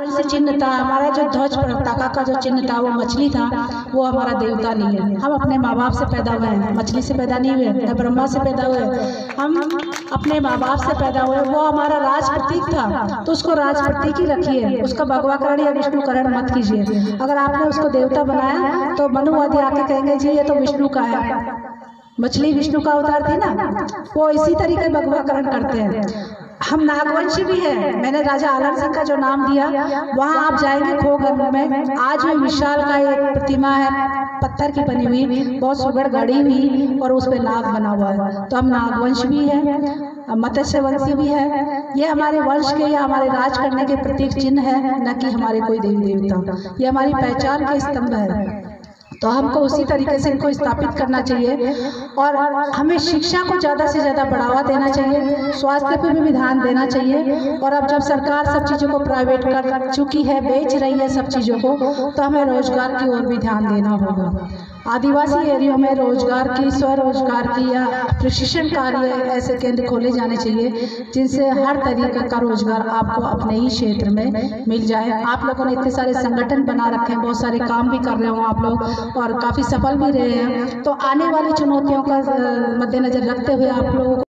से चिन्ह था, हमारा जो ध्वज पताका का जो चिन्ह था वो मछली था, वो हमारा देवता नहीं है। हम अपने माँ बाप से पैदा हुए हैं, मछली से पैदा नहीं हुए, न ब्रह्मा से पैदा हुए, हम अपने माँ बाप से पैदा हुए। वो हमारा राज प्रतीक था, तो उसको राज प्रतीक ही रखिए, उसका भगवाकरण या विष्णुकरण मत कीजिए। अगर आपने उसको देवता बनाया तो मनुवादी आके कहेंगे जी ये तो विष्णु का है, मछली विष्णु का अवतार थी ना, वो इसी तरीके भगवाकरण करते हैं। हम नागवंशी भी है। मैंने राजा आलन सिंह का जो नाम दिया, वहाँ आप जाएंगे खोगंग में, आज भी विशाल का एक प्रतिमा है, पत्थर की बनी हुई, बहुत सुगढ़ गढ़ी हुई, और उस पे नाग बना हुआ है। तो हम नागवंश भी है, मत्स्य वंशी भी है। ये हमारे वंश के या हमारे राज करने के प्रतीक चिन्ह है, न कि हमारे कोई देवी देवता। ये हमारी पहचान के स्तंभ है, तो हमको उसी तरीके से इनको स्थापित करना चाहिए। और हमें शिक्षा को ज़्यादा से ज़्यादा बढ़ावा देना चाहिए, स्वास्थ्य पे भी ध्यान देना चाहिए। और अब जब सरकार सब चीज़ों को प्राइवेट कर चुकी है, बेच रही है सब चीज़ों को, तो हमें रोजगार की ओर भी ध्यान देना होगा। आदिवासी एरियो में रोजगार की, स्वरोजगार की या प्रशिक्षण कार्य ऐसे केंद्र खोले जाने चाहिए, जिनसे हर तरीके का रोजगार आपको अपने ही क्षेत्र में मिल जाए। आप लोगों ने इतने सारे संगठन बना रखे हैं, बहुत सारे काम भी कर रहे हो आप लोग, और काफ़ी सफल भी रहे हैं। तो आने वाली चुनौतियों का मद्देनजर रखते हुए आप लोगों